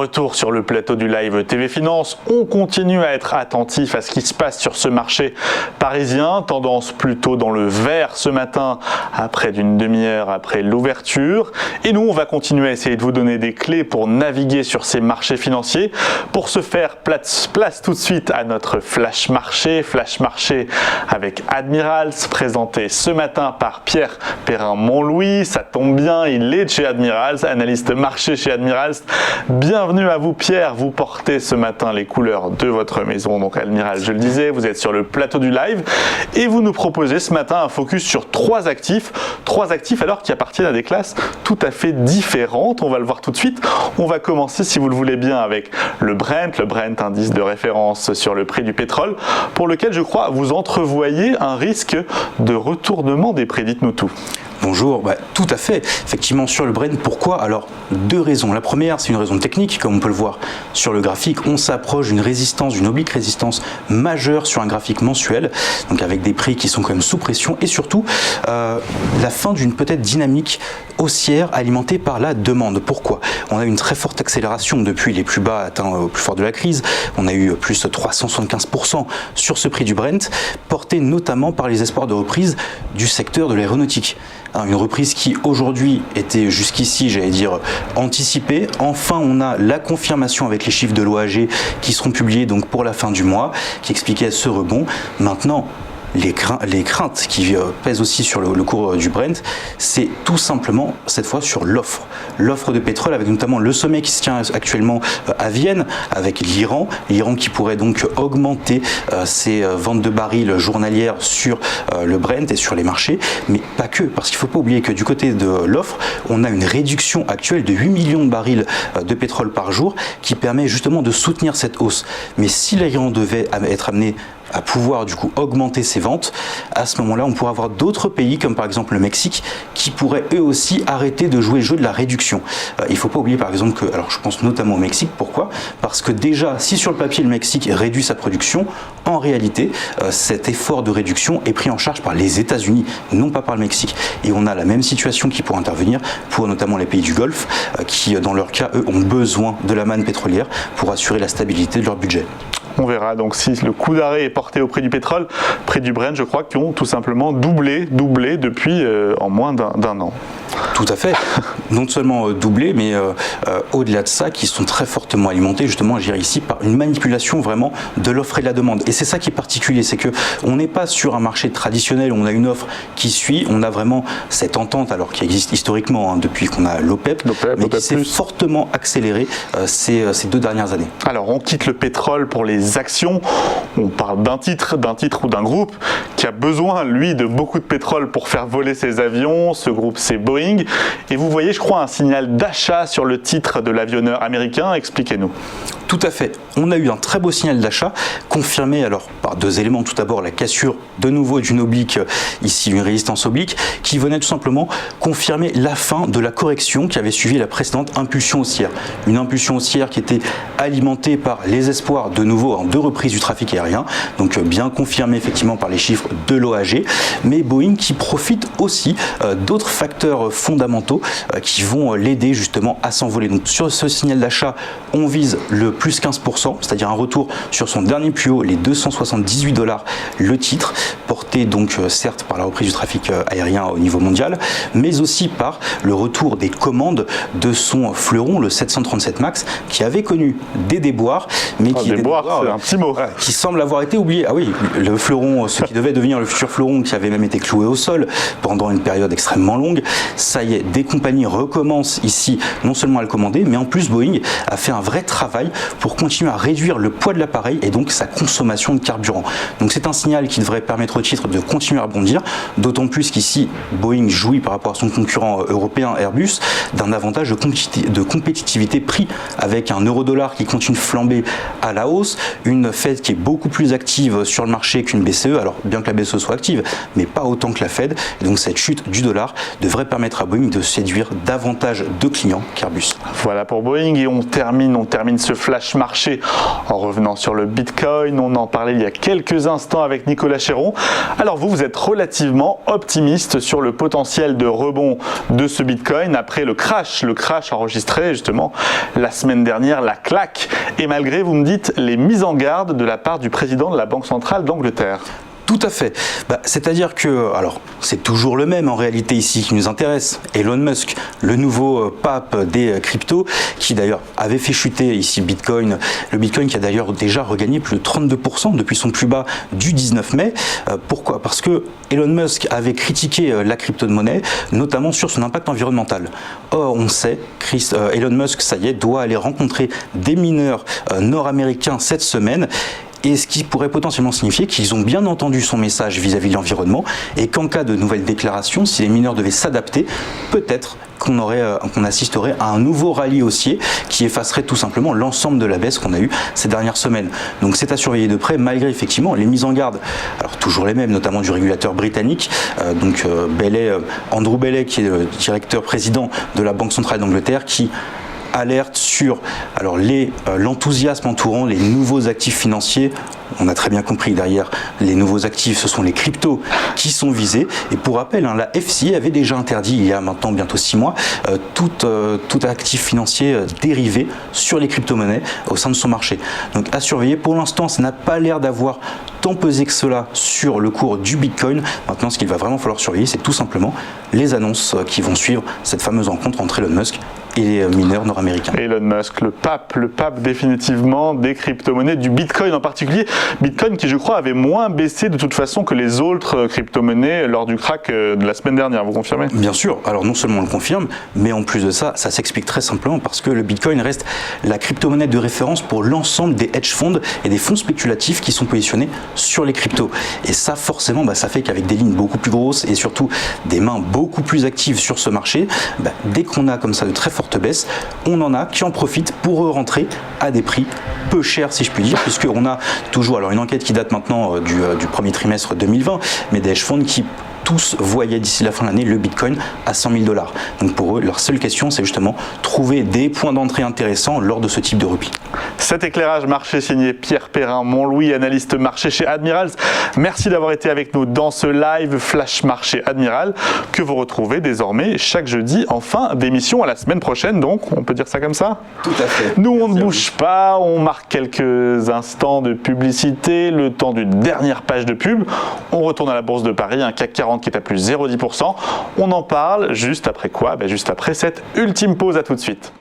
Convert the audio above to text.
retour sur le plateau du live TV Finance. On continue à être attentif à ce qui se passe sur ce marché parisien. Tendance plutôt dans le vert ce matin, après d'une demi-heure après l'ouverture. Et nous, on va continuer à essayer de vous donner des clés pour naviguer sur ces marchés financiers. Pour ce faire, place tout de suite à notre Flash Marché. Flash Marché avec Admirals, présenté ce matin par Pierre Perrin-Montlouis. Ça tombe bien, il est de chez Admirals, analyste marché chez Admirals. Bienvenue à vous Pierre, vous portez ce matin les couleurs de votre maison, donc Admirals, je le disais, vous êtes sur le plateau du live et vous nous proposez ce matin un focus sur trois actifs alors qui appartiennent à des classes tout à fait différentes. On va le voir tout de suite. On va commencer, si vous le voulez bien, avec le Brent indice de référence sur le prix du pétrole, pour lequel je crois vous entrevoyez un risque de retournement des prix. Dites-nous tout. Bonjour, tout à fait. Effectivement, sur le Brent, pourquoi? Alors, deux raisons. La première, c'est une raison technique, comme on peut le voir sur le graphique. On s'approche d'une résistance, d'une oblique résistance majeure sur un graphique mensuel, donc avec des prix qui sont quand même sous pression, et surtout la fin d'une peut-être dynamique haussière alimentée par la demande. Pourquoi? On a eu une très forte accélération depuis les plus bas atteints au plus fort de la crise. On a eu plus de 375% sur ce prix du Brent, porté notamment par les espoirs de reprise du secteur de l'aéronautique. Une reprise qui aujourd'hui était jusqu'ici, j'allais dire, anticipée. Enfin, on a la confirmation avec les chiffres de l'OAG qui seront publiés donc pour la fin du mois, qui expliquaient ce rebond. Maintenant, les craintes qui pèsent aussi sur le cours du Brent, c'est tout simplement cette fois sur l'offre de pétrole, avec notamment le sommet qui se tient actuellement à Vienne avec l'Iran qui pourrait donc augmenter ses ventes de barils journalières sur le Brent et sur les marchés, mais pas que, parce qu'il ne faut pas oublier que du côté de l'offre, on a une réduction actuelle de 8 millions de barils de pétrole par jour qui permet justement de soutenir cette hausse. Mais si l'Iran devait être amené à pouvoir du coup augmenter ses ventes, à ce moment-là on pourrait avoir d'autres pays comme par exemple le Mexique qui pourraient eux aussi arrêter de jouer le jeu de la réduction. Il ne faut pas oublier par exemple que, alors je pense notamment au Mexique, pourquoi? Parce que déjà si sur le papier le Mexique réduit sa production, en réalité cet effort de réduction est pris en charge par les États-Unis, non pas par le Mexique. Et on a la même situation qui pourrait intervenir pour notamment les pays du Golfe qui dans leur cas eux ont besoin de la manne pétrolière pour assurer la stabilité de leur budget. On verra donc si le coup d'arrêt est porté au prix du pétrole, prix du Brent, je crois, qui ont tout simplement doublé depuis en moins d'un an. Tout à fait. Non seulement doublé, mais au-delà de ça, qui sont très fortement alimentés, justement, je dirais ici, par une manipulation vraiment de l'offre et de la demande. Et c'est ça qui est particulier, c'est que on n'est pas sur un marché traditionnel où on a une offre qui suit, on a vraiment cette entente, alors qui existe historiquement depuis qu'on a l'OPEP, mais qui s'est fortement accélérée ces 2 dernières années. Alors, on quitte le pétrole pour les actions. On parle d'un titre ou d'un groupe qui a besoin, lui, de beaucoup de pétrole pour faire voler ses avions. Ce groupe, c'est Boeing. Et vous voyez, je crois, un signal d'achat sur le titre de l'avionneur américain. Expliquez-nous. Tout à fait. On a eu un très beau signal d'achat, confirmé alors par 2 éléments. Tout d'abord, la cassure de nouveau d'une oblique, ici une résistance oblique, qui venait tout simplement confirmer la fin de la correction qui avait suivi la précédente impulsion haussière. Une impulsion haussière qui était alimentée par les espoirs de nouveau de reprise du trafic aérien, donc bien confirmé effectivement par les chiffres de l'OAG, mais Boeing qui profite aussi d'autres facteurs fondamentaux qui vont l'aider justement à s'envoler. Donc sur ce signal d'achat, on vise le plus 15%, c'est-à-dire un retour sur son dernier plus haut, les $278 le titre, porté donc certes par la reprise du trafic aérien au niveau mondial, mais aussi par le retour des commandes de son fleuron, le 737 MAX, qui avait connu des déboires, mais c'est un petit mot. Qui semble avoir été oublié. Ah oui, le fleuron, ce qui devait devenir le futur fleuron, qui avait même été cloué au sol pendant une période extrêmement longue, ça y est, des compagnies recommencent ici non seulement à le commander, mais en plus Boeing a fait un vrai travail pour continuer à réduire le poids de l'appareil et donc sa consommation de carburant. Donc c'est un signal qui devrait permettre au titre de continuer à rebondir, d'autant plus qu'ici Boeing jouit par rapport à son concurrent européen Airbus d'un avantage de compétitivité prix, avec un euro-dollar qui continue de flamber à la hausse, une Fed qui est beaucoup plus active sur le marché qu'une BCE, alors bien que la BCE soit active, mais pas autant que la Fed, et donc cette chute du dollar devrait permettre permettre à Boeing de séduire davantage de clients qu'Airbus. Voilà pour Boeing et on termine ce flash marché en revenant sur le Bitcoin. On en parlait il y a quelques instants avec Nicolas Chéron. Alors vous êtes relativement optimiste sur le potentiel de rebond de ce Bitcoin après le crash enregistré justement la semaine dernière, la claque, et malgré, vous me dites, les mises en garde de la part du président de la Banque centrale d'Angleterre. Tout à fait. C'est-à-dire que, alors, c'est toujours le même en réalité ici qui nous intéresse. Elon Musk, le nouveau pape des cryptos, qui d'ailleurs avait fait chuter ici Bitcoin. Le Bitcoin qui a d'ailleurs déjà regagné plus de 32% depuis son plus bas du 19 mai. Pourquoi ? Parce que Elon Musk avait critiqué la crypto-monnaie, notamment sur son impact environnemental. Or, on sait, Elon Musk, ça y est, doit aller rencontrer des mineurs nord-américains cette semaine. Et ce qui pourrait potentiellement signifier qu'ils ont bien entendu son message vis-à-vis de l'environnement et qu'en cas de nouvelles déclarations, si les mineurs devaient s'adapter, peut-être qu'on assisterait à un nouveau rallye haussier qui effacerait tout simplement l'ensemble de la baisse qu'on a eue ces dernières semaines. Donc c'est à surveiller de près, malgré effectivement les mises en garde, alors toujours les mêmes, notamment du régulateur britannique, Andrew Bailey, qui est le directeur président de la Banque centrale d'Angleterre, qui alerte sur l'enthousiasme entourant les nouveaux actifs financiers. On a très bien compris derrière les nouveaux actifs, ce sont les cryptos qui sont visés. Et pour rappel, la FCA avait déjà interdit, il y a maintenant bientôt 6 mois, tout actif financier dérivé sur les crypto-monnaies au sein de son marché. Donc à surveiller. Pour l'instant, ça n'a pas l'air d'avoir tant pesé que cela sur le cours du Bitcoin. Maintenant, ce qu'il va vraiment falloir surveiller, c'est tout simplement les annonces qui vont suivre cette fameuse rencontre entre Elon Musk et les mineurs nord-américains. Elon Musk, le pape définitivement des crypto-monnaies, du Bitcoin en particulier. Bitcoin qui, je crois, avait moins baissé de toute façon que les autres crypto-monnaies lors du crack de la semaine dernière, vous confirmez ? Bien sûr, alors non seulement on le confirme, mais en plus de ça, ça s'explique très simplement parce que le Bitcoin reste la crypto-monnaie de référence pour l'ensemble des hedge funds et des fonds spéculatifs qui sont positionnés sur les cryptos. Et ça, forcément, ça fait qu'avec des lignes beaucoup plus grosses et surtout des mains beaucoup plus actives sur ce marché, dès qu'on a comme ça de très fortes baisses, on en a qui en profitent pour rentrer à des prix peu chers, si je puis dire, puisqu'on a toujours une enquête qui date maintenant du premier trimestre 2020, mais des hedge funds qui tous voyaient d'ici la fin de l'année le Bitcoin à 100 000 $. Donc pour eux, leur seule question, c'est justement trouver des points d'entrée intéressants lors de ce type de repli. Cet éclairage marché signé Pierre Perrin-Montlouis, analyste marché chez Admirals. Merci d'avoir été avec nous dans ce live Flash Marché Admiral que vous retrouvez désormais chaque jeudi en fin d'émission, à la semaine prochaine, donc on peut dire ça comme ça ? Tout à fait. Nous, on ne bouge pas, on marque quelques instants de publicité, le temps d'une dernière page de pub. On retourne à la Bourse de Paris, un CAC 40 qui est à plus 0,10%. On en parle juste après quoi ? Juste après cette ultime pause. À tout de suite.